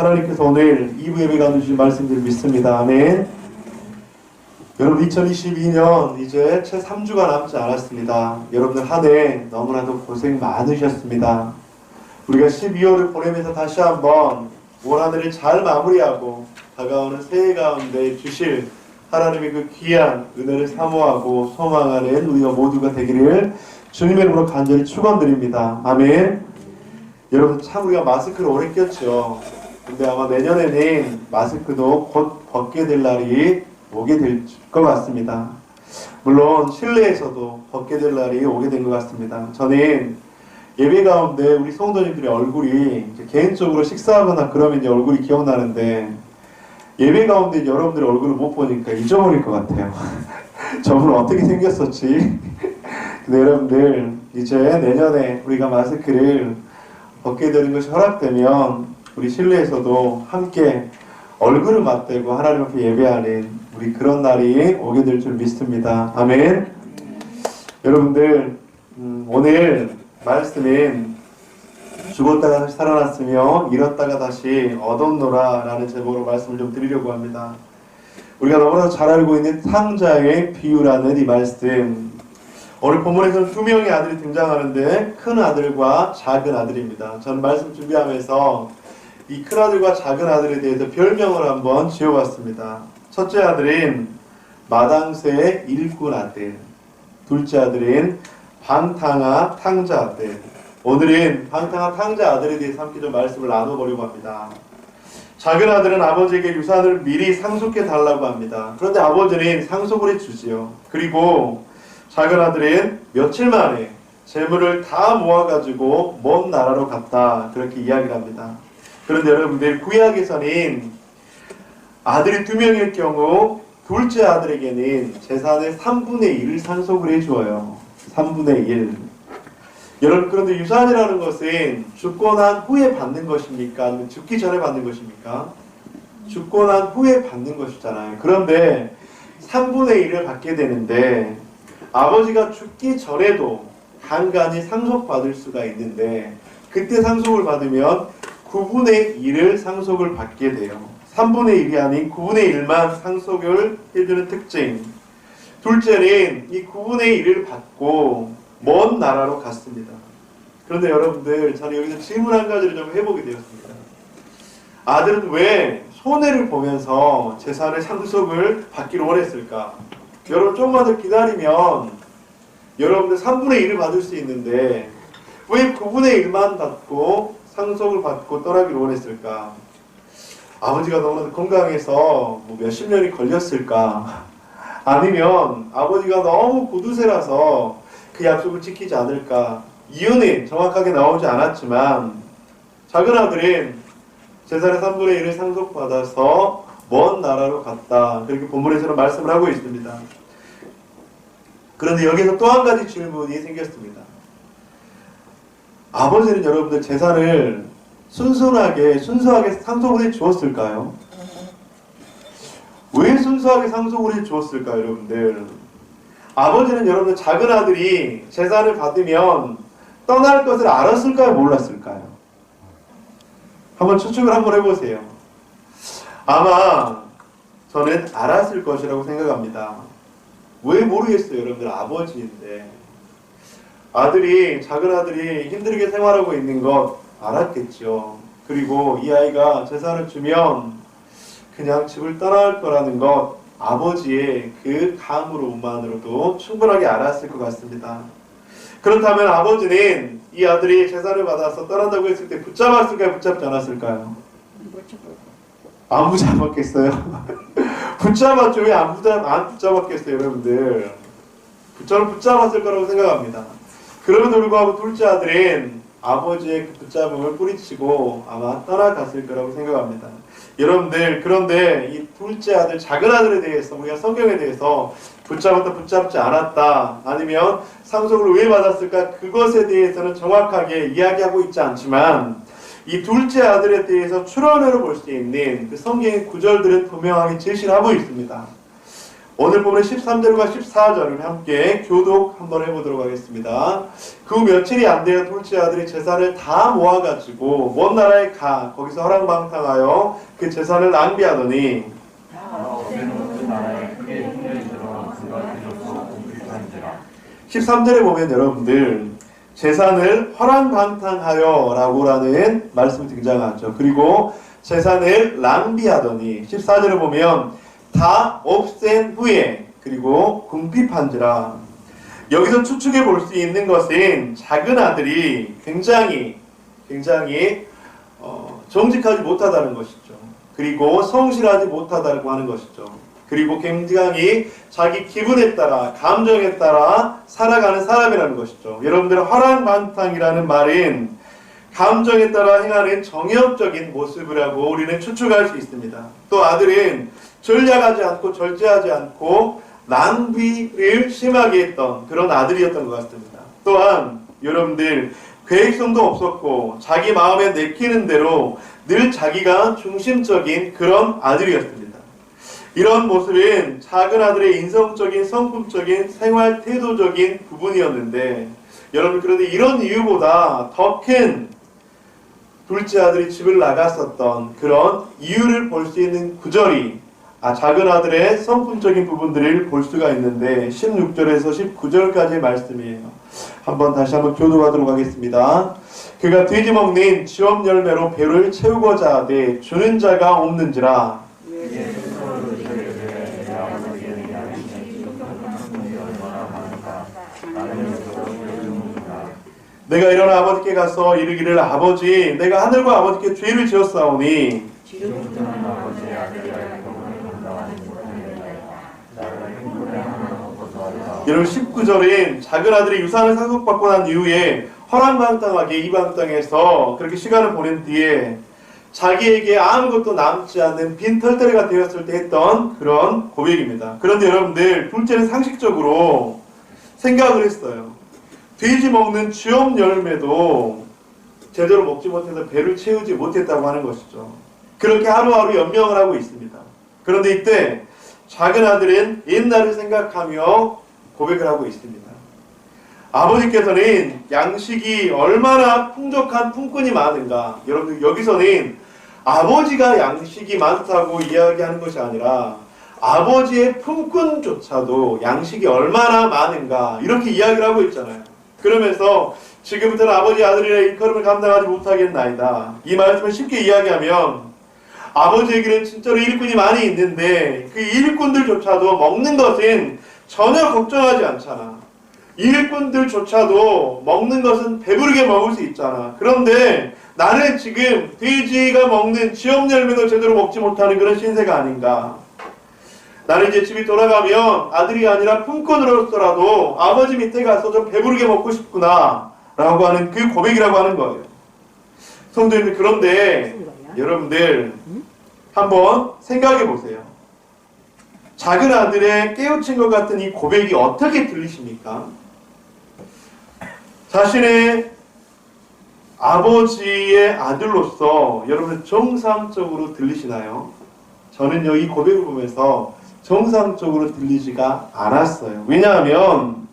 하나님께서 오늘 2부 예배 가주신 말씀들 믿습니다. 아멘. 여러분 2022년 이제 채 3주가 남지 않았습니다. 여러분들 한 해 너무나도 고생 많으셨습니다. 우리가 12월을 보내면서 다시 한번 올 한 해를 잘 마무리하고 다가오는 새해 가운데 주실 하나님의 그 귀한 은혜를 사모하고 소망하는 우리가 모두가 되기를 주님의 이름으로 간절히 축원드립니다. 아멘. 여러분 참 우리가 마스크를 오래 꼈죠. 근데 아마 내년에는 마스크도 곧 벗게 될 날이 오게 될 것 같습니다. 물론 실내에서도 벗게 될 날이 오게 된 것 같습니다. 저는 예배 가운데 우리 성도님들의 얼굴이 이제 개인적으로 식사하거나 그러면 이제 얼굴이 기억나는데 예배 가운데 이제 여러분들의 얼굴을 못 보니까 잊어버릴 것 같아요. 저분 어떻게 생겼었지? 근데 여러분들 이제 내년에 우리가 마스크를 벗게 되는 것이 허락되면 우리 실내에서도 함께 얼굴을 맞대고 하나님 앞에 예배하는 우리 그런 날이 오게 될 줄 믿습니다. 아멘. 여러분들 오늘 말씀은 죽었다가 다시 살아났으며 잃었다가 다시 얻었노라 라는 제목으로 말씀을 좀 드리려고 합니다. 우리가 너무나 잘 알고 있는 탕자의 비유라는 이 말씀, 오늘 본문에서는 두 명의 아들이 등장하는데 큰 아들과 작은 아들입니다. 저는 말씀 준비하면서 이 큰 아들과 작은 아들에 대해서 별명을 한번 지어봤습니다. 첫째 아들은 마당새 일꾼 아들, 둘째 아들은 방탕아 탕자 아들. 오늘은 방탕아 탕자 아들에 대해서 함께 좀 말씀을 나눠보려고 합니다. 작은 아들은 아버지에게 유산을 미리 상속해 달라고 합니다. 그런데 아버지는 상속을 해주지요. 그리고 작은 아들은 며칠 만에 재물을 다 모아가지고 먼 나라로 갔다, 그렇게 이야기를 합니다. 그런데 여러분들 구약에서는 아들이 2명일 경우 둘째 아들에게는 재산의 3분의 1을 상속을 해주어요. 3분의 1. 여러분 그런데 유산이라는 것은 죽고 난 후에 받는 것입니까? 아니면 죽기 전에 받는 것입니까? 죽고 난 후에 받는 것이잖아요. 그런데 3분의 1을 받게 되는데 아버지가 죽기 전에도 간간히 상속받을 수가 있는데 그때 상속을 받으면 9분의 1을 상속을 받게 돼요. 3분의 1이 아닌 9분의 1만 상속을 해주는 특징. 둘째는 이 9분의 1을 받고 먼 나라로 갔습니다. 그런데 여러분들 저는 여기서 질문 한 가지를 좀 해보게 되었습니다. 아들은 왜 손해를 보면서 재산의 상속을 받기를 원했을까? 여러분 조금만 더 기다리면 여러분들 3분의 1을 받을 수 있는데 왜 9분의 1만 받고 상속을 받고 떠나기를 원했을까? 아버지가 너무나 건강해서 뭐 몇십 년이 걸렸을까? 아니면 아버지가 너무 고두세라서 그 약속을 지키지 않을까? 이유는 정확하게 나오지 않았지만 작은 아들은 재산의 3분의 1을 상속받아서 먼 나라로 갔다, 그렇게 본문에서는 말씀을 하고 있습니다. 그런데 여기서 또 한 가지 질문이 생겼습니다. 아버지는 여러분들 재산을 순수하게 상속을 해 주었을까요? 왜 순수하게 상속을 해 주었을까요, 여러분들? 아버지는 여러분들 작은 아들이 재산을 받으면 떠날 것을 알았을까요, 몰랐을까요? 한번 추측을 한번 해보세요. 아마 저는 알았을 것이라고 생각합니다. 왜 모르겠어요, 여러분들. 아버지인데 작은 아들이 힘들게 생활하고 있는 것 알았겠죠. 그리고 이 아이가 재산을 주면 그냥 집을 떠날 거라는 것 아버지의 그 감으로만으로도 충분하게 알았을 것 같습니다. 그렇다면 아버지는 이 아들이 재산을 받아서 떠난다고 했을 때 붙잡았을까요, 붙잡지 않았을까요? 안 붙잡았겠어요? 붙잡았죠. 왜 안 붙잡았겠어요, 여러분들? 붙잡았을 거라고 생각합니다. 그럼에도 불구하고 둘째 아들은 아버지의 그 붙잡음을 뿌리치고 아마 떠나갔을 거라고 생각합니다. 여러분들, 그런데 이 둘째 아들, 작은 아들에 대해서 우리가 성경에 대해서 붙잡았다, 붙잡지 않았다, 아니면 상속을 왜 받았을까, 그것에 대해서는 정확하게 이야기하고 있지 않지만 이 둘째 아들에 대해서 추론으로 볼 수 있는 그 성경의 구절들은 분명하게 제시를 하고 있습니다. 오늘 보면 13절과 14절을 함께 교독 한번 해보도록 하겠습니다. 그 며칠이 안 되어 둘째 아들이 재산을 다 모아가지고 먼 나라에 가 거기서 허랑방탕하여 그 재산을 낭비하더니 13절에 보면 여러분들 재산을 허랑방탕하여 라고라는 말씀이 등장하죠. 그리고 재산을 낭비하더니 14절에 보면 다 없앤 후에 그리고 궁핍한지라. 여기서 추측해 볼 수 있는 것은 작은 아들이 굉장히 정직하지 못하다는 것이죠. 그리고 성실하지 못하다고 하는 것이죠. 그리고 굉장히 자기 기분에 따라 감정에 따라 살아가는 사람이라는 것이죠. 여러분들 허랑방탕이라는 말은 감정에 따라 행하는 정욕적인 모습이라고 우리는 추측할 수 있습니다. 또 아들은 전략하지 않고 절제하지 않고 낭비를 심하게 했던 그런 아들이었던 것 같습니다. 또한 여러분들 계획성도 없었고 자기 마음에 내키는 대로 늘 자기가 중심적인 그런 아들이었습니다. 이런 모습은 작은 아들의 인성적인 성품적인 생활 태도적인 부분이었는데 여러분 그런데 이런 이유보다 더 큰 둘째 아들이 집을 나갔었던 그런 이유를 볼 수 있는 구절이 작은 아들의 성품적인 부분들을 볼 수가 있는데 16절에서 19절까지의 말씀이에요. 다시 한번 교독하도록 하겠습니다. 그가 돼지 먹는 지업 열매로 배를 채우고자 하되 주는 자가 없는지라. 내가 일어나 아버지께 가서 이르기를 아버지 내가 하늘과 아버지께 죄를 지었사오니 여러분 19절인 작은 아들이 유산을 상속받고 난 이후에 허랑방탕하게 이방 땅에서 그렇게 시간을 보낸 뒤에 자기에게 아무것도 남지 않는 빈 털터리가 되었을 때 했던 그런 고백입니다. 그런데 여러분들 둘째는 상식적으로 생각을 했어요. 돼지 먹는 쥐업 열매도 제대로 먹지 못해서 배를 채우지 못했다고 하는 것이죠. 그렇게 하루하루 연명을 하고 있습니다. 그런데 이때 작은 아들은 옛날을 생각하며 고백을 하고 있습니다. 아버지께서는 양식이 얼마나 풍족한 품꾼이 많은가. 여러분 여기서는 아버지가 양식이 많다고 이야기하는 것이 아니라 아버지의 품꾼조차도 양식이 얼마나 많은가 이렇게 이야기를 하고 있잖아요. 그러면서 지금부터는 아버지 아들이라 일컬음을 감당하지 못하겠나이다. 이 말씀을 쉽게 이야기하면 아버지에게는 진짜로 일꾼이 많이 있는데 그 일꾼들조차도 먹는 것은 전혀 걱정하지 않잖아. 일꾼들조차도 먹는 것은 배부르게 먹을 수 있잖아. 그런데 나는 지금 돼지가 먹는 지업 열매도 제대로 먹지 못하는 그런 신세가 아닌가. 나는 이제 집에 돌아가면 아들이 아니라 품꾼으로서라도 아버지 밑에 가서 좀 배부르게 먹고 싶구나 라고 하는 그 고백이라고 하는 거예요. 성도님들 그런데 여러분들 한번 생각해 보세요. 작은 아들의 깨우친 것 같은 이 고백이 어떻게 들리십니까? 자신의 아버지의 아들로서 여러분 정상적으로 들리시나요? 저는요 이 고백을 보면서 정상적으로 들리지가 않았어요. 왜냐하면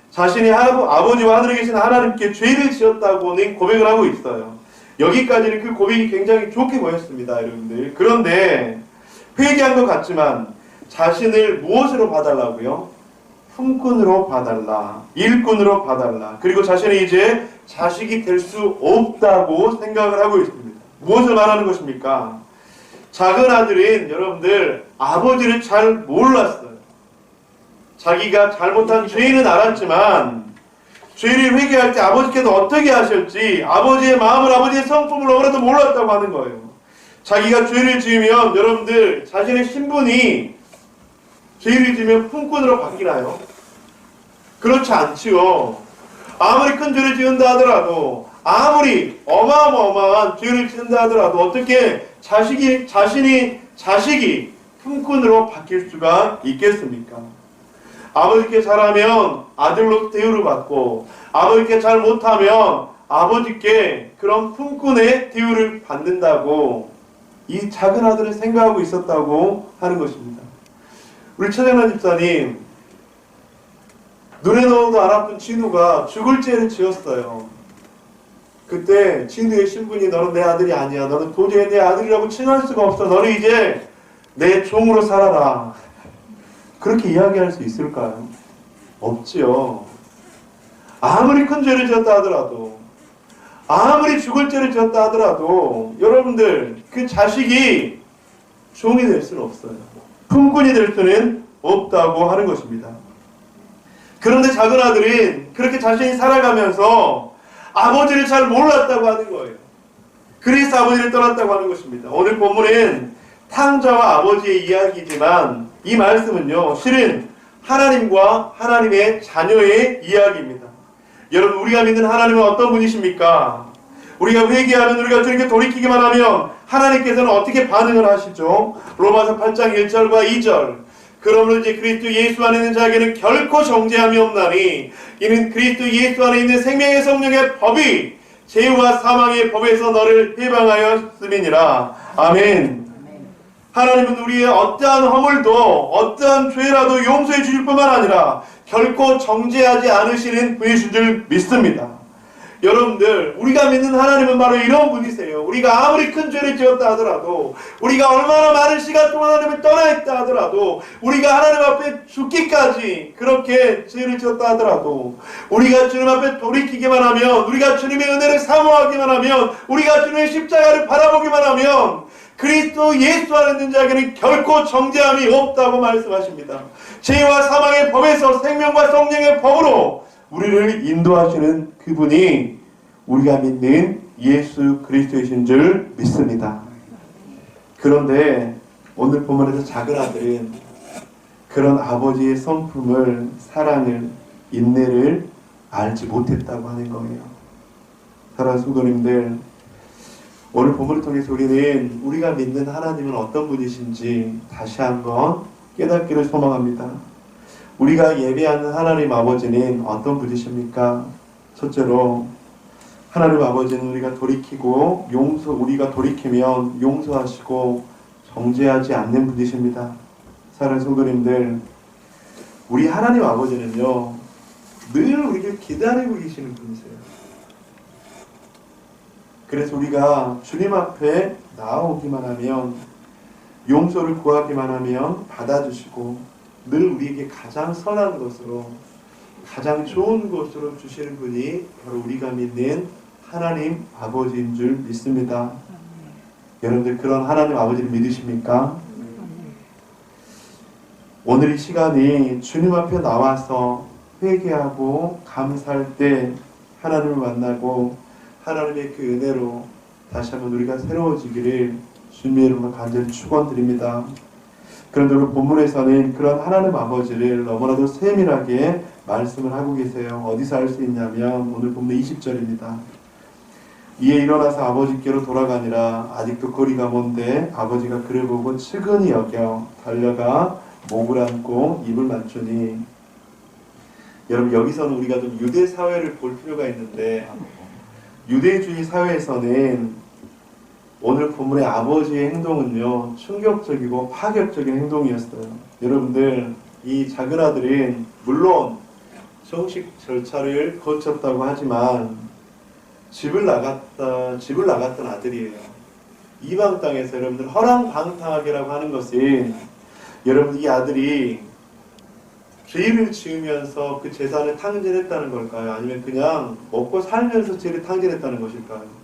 자신이 아버지와 하늘에 계신 하나님께 죄를 지었다고는 고백을 하고 있어요. 여기까지는 그 고백이 굉장히 좋게 보였습니다, 여러분들. 그런데 회개한 것 같지만 자신을 무엇으로 봐달라고요? 품꾼으로 봐달라, 일꾼으로 봐달라. 그리고 자신이 이제 자식이 될 수 없다고 생각을 하고 있습니다. 무엇을 말하는 것입니까? 작은 아들인 여러분들 아버지를 잘 몰랐어요. 자기가 잘못한 죄는 알았지만 죄를 회개할 때 아버지께서 어떻게 하실지 아버지의 마음을 아버지의 성품을 너무나도 몰랐다고 하는 거예요. 자기가 죄를 지으면 여러분들 자신의 신분이 죄를 지으면 품꾼으로 바뀌나요? 그렇지 않지요. 아무리 큰 죄를 지은다 하더라도 아무리 어마어마한 죄를 지은다 하더라도 어떻게 자식이 품꾼으로 바뀔 수가 있겠습니까? 아버지께 잘하면 아들로 대우를 받고 아버지께 잘 못하면 아버지께 그런 품꾼의 대우를 받는다고 이 작은 아들은 생각하고 있었다고 하는 것입니다. 우리 최정란 집사님 눈에 넣어도 안 아픈 진우가 죽을 죄를 지었어요. 그때 진우의 신분이 너는 내 아들이 아니야. 너는 도저히 내 아들이라고 칭할 수가 없어. 너는 이제 내 종으로 살아라. 그렇게 이야기할 수 있을까요? 없지요. 아무리 큰 죄를 지었다 하더라도, 아무리 죽을 죄를 지었다 하더라도 여러분들 그 자식이 종이 될 수는 없어요. 품꾼이 될 수는 없다고 하는 것입니다. 그런데 작은 아들은 그렇게 자신이 살아가면서 아버지를 잘 몰랐다고 하는 거예요. 그래서 아버지를 떠났다고 하는 것입니다. 오늘 본문은 탕자와 아버지의 이야기지만 이 말씀은요, 실은 하나님과 하나님의 자녀의 이야기입니다. 여러분, 우리가 믿는 하나님은 어떤 분이십니까? 우리가 회개하면, 우리가 주님께 돌이키기만 하면 하나님께서는 어떻게 반응을 하시죠? 로마서 8장 1절과 2절. 그러므로 이제 그리스도 예수 안에 있는 자에게는 결코 정죄함이 없나니 이는 그리스도 예수 안에 있는 생명의 성령의 법이 죄와 사망의 법에서 너를 해방하였음이니라. 아멘. 하나님은 우리의 어떠한 허물도 어떠한 죄라도 용서해 주실 뿐만 아니라 결코 정죄하지 않으시는 분이신 줄 믿습니다. 여러분들, 우리가 믿는 하나님은 바로 이런 분이세요. 우리가 아무리 큰 죄를 지었다 하더라도, 우리가 얼마나 많은 시간 동안 하나님을 떠나 있다 하더라도, 우리가 하나님 앞에 죽기까지 그렇게 죄를 지었다 하더라도, 우리가 주님 앞에 돌이키기만 하면, 우리가 주님의 은혜를 사모하기만 하면, 우리가 주님의 십자가를 바라보기만 하면 그리스도 예수 안에 있는 자에게는 결코 정죄함이 없다고 말씀하십니다. 죄와 사망의 법에서 생명과 성령의 법으로 우리를 인도하시는 그분이 우리가 믿는 예수 그리스도이신 줄 믿습니다. 그런데 오늘 본문에서 작은 아들은 그런 아버지의 성품을, 사랑을, 인내를 알지 못했다고 하는 거예요. 사랑하는 성도님들, 오늘 본문을 통해서 우리는 우리가 믿는 하나님은 어떤 분이신지 다시 한번 깨닫기를 소망합니다. 우리가 예배하는 하나님 아버지는 어떤 분이십니까? 첫째로 하나님 아버지는 우리가 돌이키고 우리가 돌이키면 용서하시고 정죄하지 않는 분이십니다. 사랑하는 성도님들, 우리 하나님 아버지는요, 늘 우리를 기다리고 계시는 분이세요. 그래서 우리가 주님 앞에 나오기만 하면, 용서를 구하기만 하면 받아주시고 늘 우리에게 가장 선한 것으로, 가장 좋은 것으로 주시는 분이 바로 우리가 믿는 하나님 아버지인 줄 믿습니다. 여러분들, 그런 하나님 아버지를 믿으십니까? 오늘 이 시간이 주님 앞에 나와서 회개하고 감사할 때 하나님을 만나고 하나님의 그 은혜로 다시 한번 우리가 새로워지기를 주님의 이름으로 간절히 축원드립니다. 그런데 오늘 본문에서는 그런 하나님 아버지를 너무나도 세밀하게 말씀을 하고 계세요. 어디서 알 수 있냐면 오늘 본문 20절입니다. 이에 일어나서 아버지께로 돌아가니라. 아직도 거리가 먼데 아버지가 그를 보고 측은히 여겨 달려가 목을 안고 입을 맞추니. 여러분, 여기서는 우리가 좀 유대 사회를 볼 필요가 있는데, 유대주의 사회에서는 오늘 본문의 아버지의 행동은요, 충격적이고 파격적인 행동이었어요. 여러분들, 이 작은 아들은 물론 정식 절차를 거쳤다고 하지만 집을 나갔던 아들이에요. 이방 땅에서 여러분들 허랑방탕하게라고 하는 것은, 여러분, 이 아들이 죄를 지으면서 그 재산을 탕진했다는 걸까요? 아니면 그냥 먹고 살면서 죄를 탕진했다는 것일까요?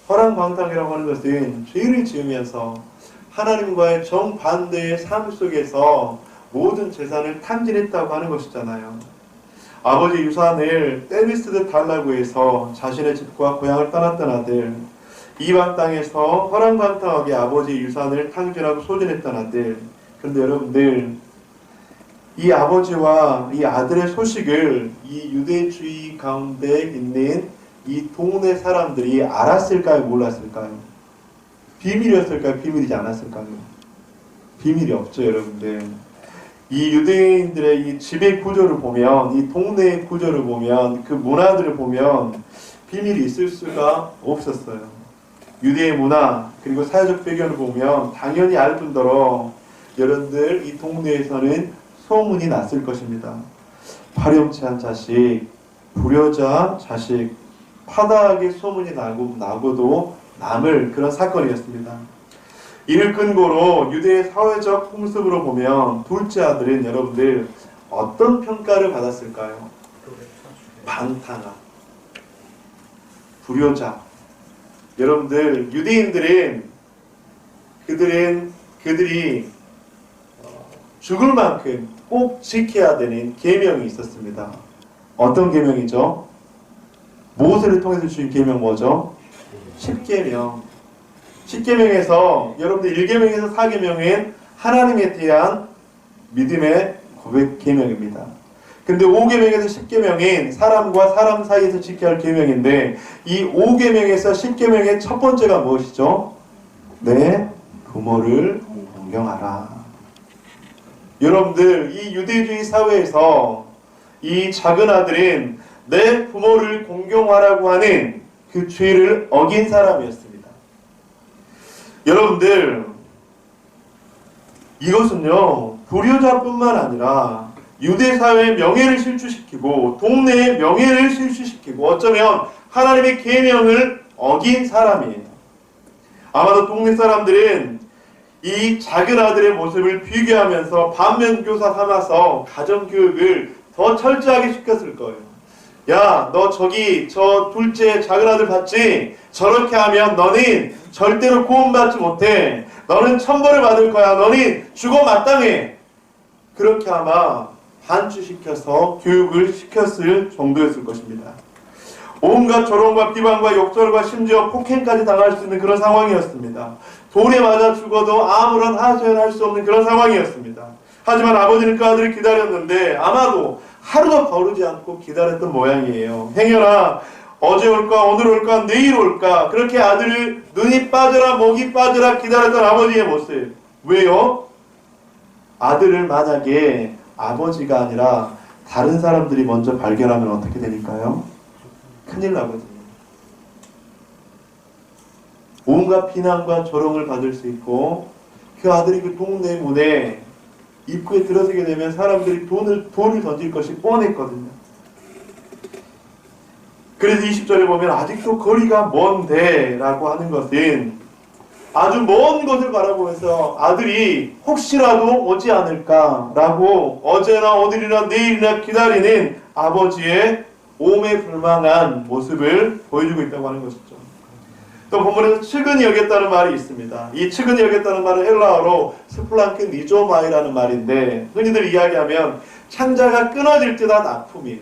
허랑방탕이라고 하는 것은 죄를 지으면서 하나님과의 정반대의 삶 속에서 모든 재산을 탕진했다고 하는 것이잖아요. 아버지 유산을 떼비스듯 달라고 해서 자신의 집과 고향을 떠났던 아들, 이방 땅에서 허랑방탕하게 아버지 유산을 탕진하고 소진했던 아들. 그런데 여러분들, 이 아버지와 이 아들의 소식을 이 유대주의 가운데 있는 이 동네 사람들이 알았을까요? 몰랐을까요? 비밀이었을까요? 비밀이지 않았을까요? 비밀이 없죠, 여러분들. 이 유대인들의 이 지배 구조를 보면, 이 동네의 구조를 보면, 그 문화들을 보면 비밀이 있을 수가 없었어요. 유대의 문화 그리고 사회적 배경을 보면 당연히 알 뿐더러 여러분들 이 동네에서는 소문이 났을 것입니다. 파렴치한 자식, 불효자 자식, 파다하게 소문이 나고도 남을 그런 사건이었습니다. 이를 근거로 유대의 사회적 풍습으로 보면 둘째 아들은 여러분들 어떤 평가를 받았을까요? 방탕한, 불효자. 여러분들 유대인들은 그들이 죽을 만큼 꼭 지켜야 되는 계명이 있었습니다. 어떤 계명이죠? 모세를 통해서 주신 계명 뭐죠? 10계명. 10계명에서 여러분들 1계명에서 4계명은 하나님에 대한 믿음의 고백 계명입니다. 근데 5계명에서 10계명은 사람과 사람 사이에서 지켜야 할 계명인데 이 5계명에서 10계명의 첫 번째가 무엇이죠? 내 부모를 공경하라. 여러분들 이 유대주의 사회에서 이 작은 아들은 내 부모를 공경하라고 하는 그 죄를 어긴 사람이었습니다. 여러분들 이것은요 불효자뿐만 아니라 유대 사회의 명예를 실추시키고 동네의 명예를 실추시키고 어쩌면 하나님의 계명을 어긴 사람이에요. 아마도 동네 사람들은 이 작은 아들의 모습을 비교하면서 반면교사 삼아서 가정교육을 더 철저하게 시켰을 거예요. 야, 너 저기 저 둘째 작은 아들 봤지? 저렇게 하면 너는 절대로 구원받지 못해. 너는 천벌을 받을 거야. 너는 죽어 마땅해. 그렇게 아마 반주시켜서 교육을 시켰을 정도였을 것입니다. 온갖 조롱과 비방과 욕설과 심지어 폭행까지 당할 수 있는 그런 상황이었습니다. 돌에 맞아 죽어도 아무런 하소연할 수 없는 그런 상황이었습니다. 하지만 아버지는 그 아들을 기다렸는데 아마도 하루도 거르지 않고 기다렸던 모양이에요. 행여나 어제 올까 오늘 올까 내일 올까 그렇게 아들을 눈이 빠져라 목이 빠져라 기다렸던 아버지의 모습. 왜요? 아들을 만약에 아버지가 아니라 다른 사람들이 먼저 발견하면 어떻게 되니까요? 큰일 나거든요. 온갖 비난과 조롱을 받을 수 있고 그 아들이 그 동네 문에 입구에 들어서게 되면 사람들이 돌을 던질 것이 뻔했거든요. 그래서 20절에 보면 아직도 거리가 먼데 라고 하는 것은 아주 먼 것을 바라보면서 아들이 혹시라도 오지 않을까 라고 어제나 오늘이나 내일이나 기다리는 아버지의 오매불망한 모습을 보여주고 있다고 하는 것이죠. 또 본문에서 측은히 여겼다는 말이 있습니다. 이 측은히 여겼다는 말은 헬라어로 스플랑크 니조마이라는 말인데 흔히들 이야기하면 창자가 끊어질 듯한 아픔이에요.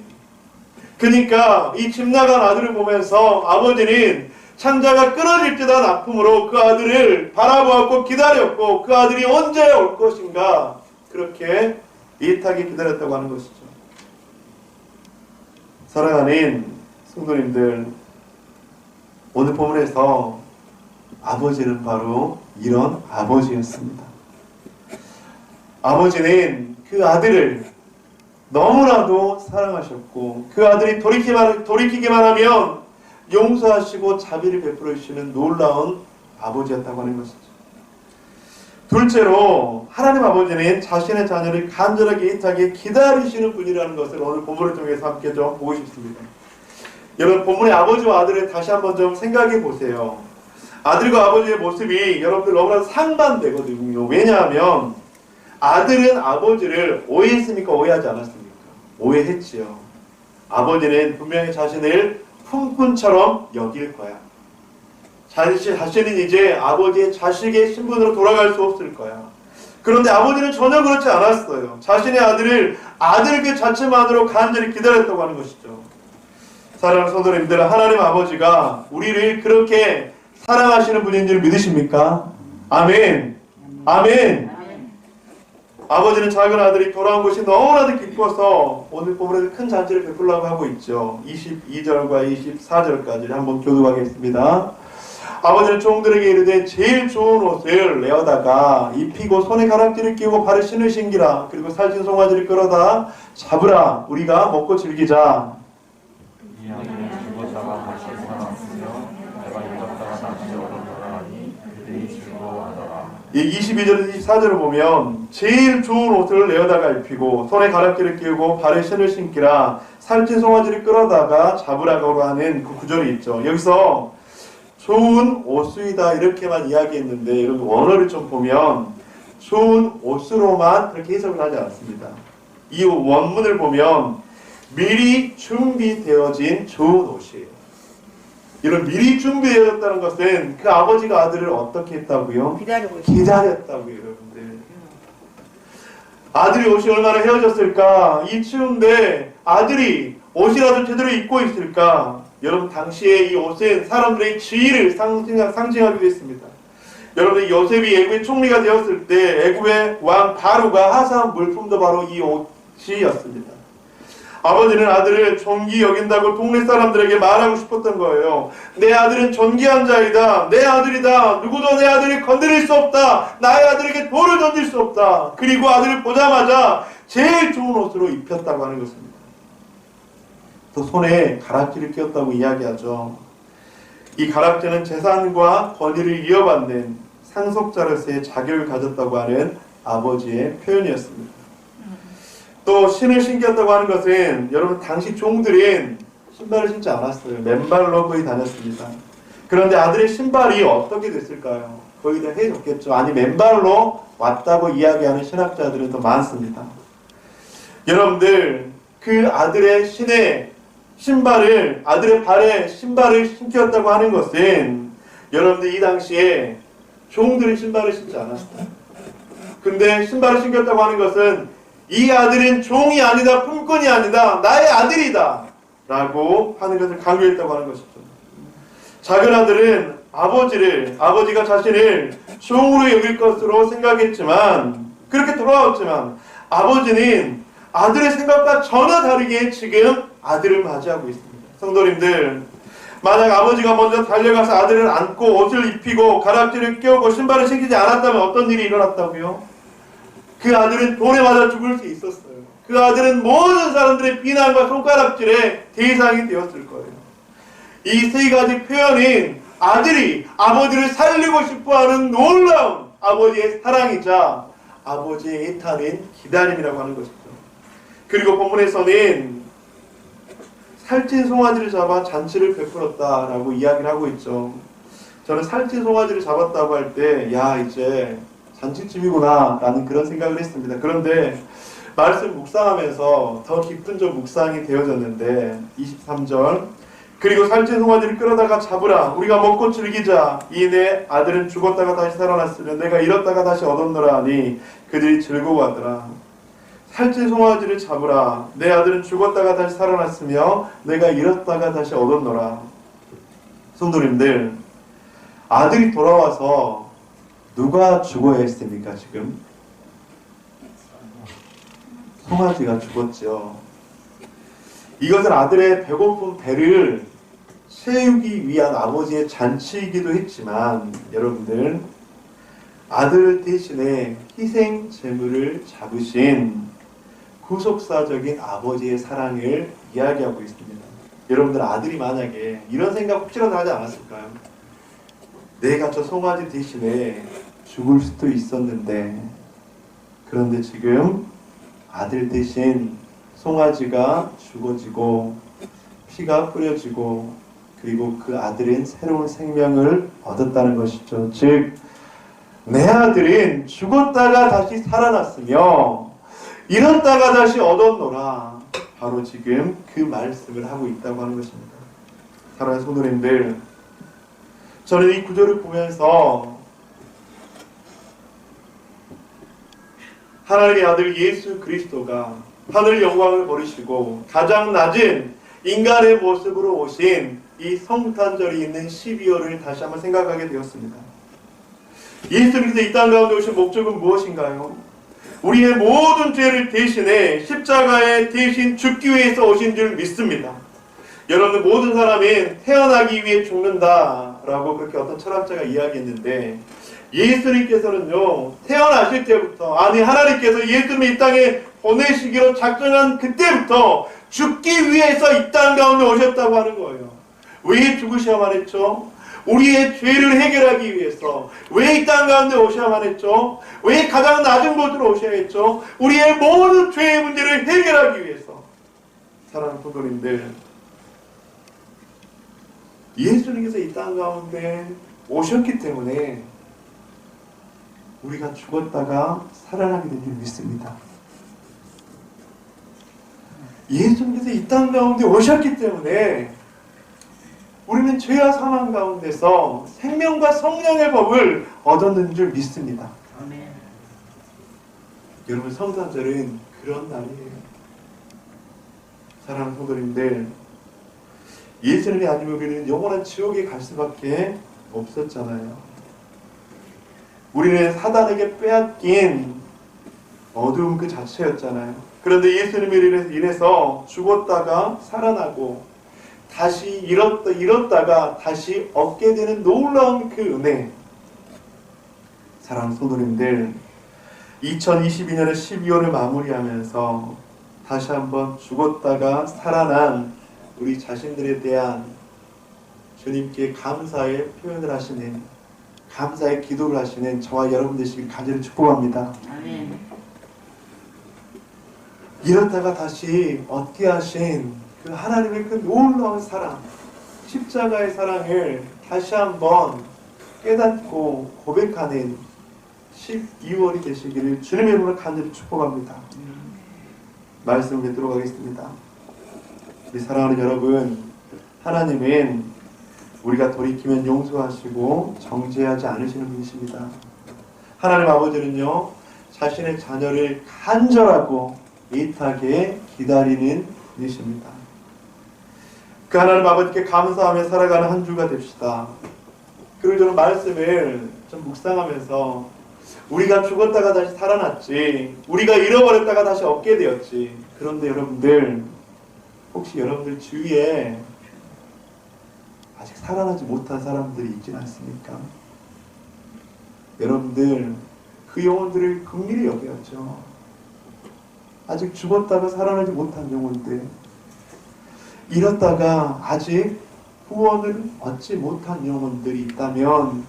그러니까 이 집 나간 아들을 보면서 아버지는 창자가 끊어질 듯한 아픔으로 그 아들을 바라보았고 기다렸고 그 아들이 언제 올 것인가 그렇게 애타게 기다렸다고 하는 것이죠. 사랑하는 성도님들, 오늘 본문에서 아버지는 바로 이런 아버지였습니다. 아버지는 그 아들을 너무나도 사랑하셨고 그 아들이 돌이키기만 하면 용서하시고 자비를 베풀어 주시는 놀라운 아버지였다고 하는 것이죠. 둘째로 하나님 아버지는 자신의 자녀를 간절하게 애타게 기다리시는 분이라는 것을 오늘 본문을 통해서 함께 좀 보고 싶습니다. 여러분 본문의 아버지와 아들을 다시 한번 좀 생각해 보세요. 아들과 아버지의 모습이 여러분들 너무나 상반되거든요. 왜냐하면 아들은 아버지를 오해했습니까? 오해하지 않았습니까? 오해했지요. 아버지는 분명히 자신을 품꾼처럼 여길 거야. 자신은 이제 아버지의 자식의 신분으로 돌아갈 수 없을 거야. 그런데 아버지는 전혀 그렇지 않았어요. 자신의 아들을 아들 그 자체만으로 간절히 기다렸다고 하는 것이죠. 사랑하는 성도님들, 하나님 아버지가 우리를 그렇게 사랑하시는 분인 줄 믿으십니까? 아멘. 아멘. 아버지는 작은 아들이 돌아온 것이 너무나도 기뻐서 오늘 본문에서 큰 잔치를 베풀려고 하고 있죠. 22절과 24절까지 한번 교독하겠습니다. 아버지는 종들에게 이르되 제일 좋은 옷을 내어다가 입히고 손에 가락지를 끼우고 발에 신을 신기라. 그리고 살찐 송아지를 끌어다 잡으라. 우리가 먹고 즐기자. 이 아이는 죽었다가 다시 살아났으며 내가 잊었다가 다시 얻었더라 하니 그들이 즐거워하더라. 이 22절 24절을 보면 제일 좋은 옷을 내어다가 입히고 손에 가락지를 끼우고 발에 신을 신기라 살찐 송아지를 끌어다가 잡으라고 하는 그 구절이 있죠. 여기서 좋은 옷수이다 이렇게만 이야기했는데 여러분 원어를 좀 보면 좋은 옷으로만 그렇게 해석을 하지 않습니다. 이 원문을 보면 미리 준비되어진 좋은 옷이에요. 이런 미리 준비되었다는 것은 그 아버지가 아들을 어떻게 했다고요? 기다렸다고요, 여러분들. 아들이 옷이 얼마나 헤어졌을까? 이 추운데 아들이 옷이라도 제대로 입고 있을까? 여러분 당시에 이 옷은 사람들의 지위를 상징하기도 했습니다. 여러분 요셉이 애굽의 총리가 되었을 때 애굽의 왕 바로가 하사한 물품도 바로 이 옷이었습니다. 아버지는 아들을 존귀 여긴다고 동네 사람들에게 말하고 싶었던 거예요. 내 아들은 존귀한 자이다. 내 아들이다. 누구도 내 아들을 건드릴 수 없다. 나의 아들에게 돌을 던질 수 없다. 그리고 아들을 보자마자 제일 좋은 옷으로 입혔다고 하는 것입니다. 또 손에 가락지를 끼웠다고 이야기하죠. 이 가락지는 재산과 권리를 이어받는 상속자로서의 자격을 가졌다고 하는 아버지의 표현이었습니다. 또 신을 신겼다고 하는 것은 여러분 당시 종들은 신발을 신지 않았어요. 맨발로 거의 다녔습니다. 그런데 아들의 신발이 어떻게 됐을까요? 거의 다 해줬겠죠. 아니 맨발로 왔다고 이야기하는 신학자들은 더 많습니다. 여러분들 그 아들의 아들의 발에 신발을 신겼다고 하는 것은 여러분들 이 당시에 종들이 신발을 신지 않았어요. 근데 신발을 신겼다고 하는 것은 이 아들은 종이 아니다, 품꾼이 아니다, 나의 아들이다 라고 하는 것을 강조했다고 하는 것이죠. 작은 아들은 아버지가 자신을 종으로 여길 것으로 생각했지만 그렇게 돌아왔지만 아버지는 아들의 생각과 전혀 다르게 지금 아들을 맞이하고 있습니다. 성도님들, 만약 아버지가 먼저 달려가서 아들을 안고 옷을 입히고 가락지를 끼우고 신발을 신기지 않았다면 어떤 일이 일어났다고요? 그 아들은 돌에 맞아 죽을 수 있었어요. 그 아들은 모든 사람들의 비난과 손가락질의 대상이 되었을 거예요. 이 세 가지 표현은 아들이 아버지를 살리고 싶어하는 놀라운 아버지의 사랑이자 아버지의 애타는 기다림이라고 하는 것이죠. 그리고 본문에서는 살찐 송아지를 잡아 잔치를 베풀었다라고 이야기를 하고 있죠. 저는 살찐 송아지를 잡았다고 할 때 이제 잔치집이구나 라는 그런 생각을 했습니다. 그런데 말씀 묵상하면서 더 깊은 좀 묵상이 되어졌는데 23절 그리고 살찐 송아지를 끌어다가 잡으라. 우리가 먹고 즐기자. 이 내 아들은 죽었다가 다시 살아났으며 내가 잃었다가 다시 얻었노라 하니 그들이 즐거워하더라. 살찐 송아지를 잡으라. 내 아들은 죽었다가 다시 살아났으며 내가 잃었다가 다시 얻었노라. 성도님들, 아들이 돌아와서 누가 죽어야 했습니까? 지금 송아지가 죽었죠. 이것은 아들의 배고픈 배를 채우기 위한 아버지의 잔치이기도 했지만 여러분들, 아들 대신에 희생 제물을 잡으신 구속사적인 아버지의 사랑을 이야기하고 있습니다. 여러분들, 아들이 만약에 이런 생각 혹시라도 하지 않았을까요? 내가 저 송아지 대신에 죽을 수도 있었는데, 그런데 지금 아들 대신 송아지가 죽어지고 피가 뿌려지고 그리고 그 아들은 새로운 생명을 얻었다는 것이죠. 즉, 내 아들은 죽었다가 다시 살아났으며 잃었다가 다시 얻었노라. 바로 지금 그 말씀을 하고 있다고 하는 것입니다. 사랑하는 성도님들, 저는 이 구절을 보면서 하나님의 아들 예수 그리스도가 하늘 영광을 버리시고 가장 낮은 인간의 모습으로 오신 이 성탄절이 있는 12월을 다시 한번 생각하게 되었습니다. 예수 그리스도 이 땅 가운데 오신 목적은 무엇인가요? 우리의 모든 죄를 대신해 십자가에 대신 죽기 위해서 오신 줄 믿습니다. 여러분, 모든 사람은 태어나기 위해 죽는다라고 그렇게 어떤 철학자가 이야기했는데, 예수님께서는요, 태어나실 때부터, 하나님께서 예수님을 이 땅에 보내시기로 작정한 그때부터 죽기 위해서 이 땅 가운데 오셨다고 하는 거예요. 왜 죽으셔야만 했죠? 우리의 죄를 해결하기 위해서 왜 이 땅 가운데 오셔야만 했죠? 왜 가장 낮은 곳으로 오셔야 했죠? 우리의 모든 죄의 문제를 해결하기 위해서. 사랑하는 성도님들, 예수님께서 이 땅 가운데 오셨기 때문에 우리가 죽었다가 살아나게 된 줄 믿습니다. 예수님께서 이 땅 가운데 오셨기 때문에 우리는 죄와 사망 가운데서 생명과 성령의 법을 얻었는 줄 믿습니다. 아멘. 여러분, 성탄절은 그런 날이에요. 사랑하는 성도님들, 예수님이 아니면 우리는 영원한 지옥에 갈 수밖에 없었잖아요. 우리는 사단에게 빼앗긴 어두움 그 자체였잖아요. 그런데 예수님을 인해서 죽었다가 살아나고 다시 잃었다가 다시 얻게 되는 놀라운 그 은혜. 사랑하는 성도님들, 2022년의 12월을 마무리하면서 다시 한번 죽었다가 살아난 우리 자신들에 대한 주님께 감사의 표현을 하시는, 감사의 기도를 하시는 저와 여러분 되시길 간절히 축복합니다. 아멘. 이렇다가 다시 얻게 하신 그 하나님의 그 놀라운 사랑, 십자가의 사랑을 다시 한번 깨닫고 고백하는 12월이 되시기를 주님의 이름으로 간절히 축복합니다. 말씀을 맺도록 하겠습니다. 우리 사랑하는 여러분, 하나님은 우리가 돌이키면 용서하시고 정죄하지 않으시는 분이십니다. 하나님 아버지는요, 자신의 자녀를 간절하고 애타게 기다리는 분이십니다. 그 하나님 아버지께 감사하며 살아가는 한 주가 됩시다. 그리고 저는 말씀을 좀 묵상하면서 우리가 죽었다가 다시 살아났지, 우리가 잃어버렸다가 다시 얻게 되었지. 그런데 여러분들, 혹시 여러분들 주위에 아직 살아나지 못한 사람들이 있진 않습니까? 여러분들 그 영혼들을 긍휼히 여겨야죠. 아직 죽었다가 살아나지 못한 영혼들, 잃었다가 아직 구원을 얻지 못한 영혼들이 있다면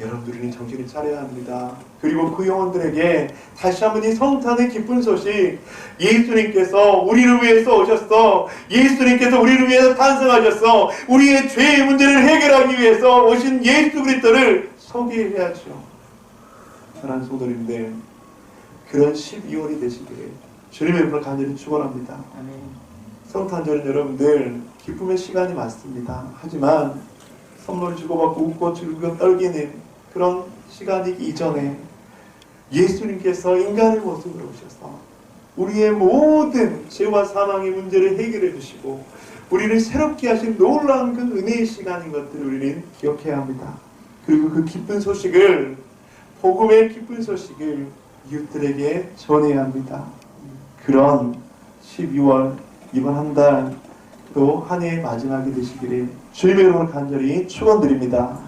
여러분들은 정신을 차려야 합니다. 그리고 그 영혼들에게 다시 한번 이 성탄의 기쁜 소식, 예수님께서 우리를 위해서 오셨어, 예수님께서 우리를 위해서 탄생하셨어, 우리의 죄의 문제를 해결하기 위해서 오신 예수 그리스도를 소개해야죠. 사랑하는 성도님들, 그런 12월이 되시기를 주님의 이름으로 간절히 축원합니다. 아멘. 성탄절은 여러분들 기쁨의 시간이 맞습니다. 하지만 선물 주고받고 웃고 즐기고 떨기는 그런 시간이기 이전에 예수님께서 인간의 모습으로 오셔서 우리의 모든 죄와 사망의 문제를 해결해 주시고 우리를 새롭게 하신 놀라운 그 은혜의 시간인 것들을 우리는 기억해야 합니다. 그리고 그 기쁜 소식을, 복음의 기쁜 소식을 이웃들에게 전해야 합니다. 그런 12월 이번 한 달 또 한 해의 마지막이 되시기를 주님의 이름으로 간절히 축원드립니다.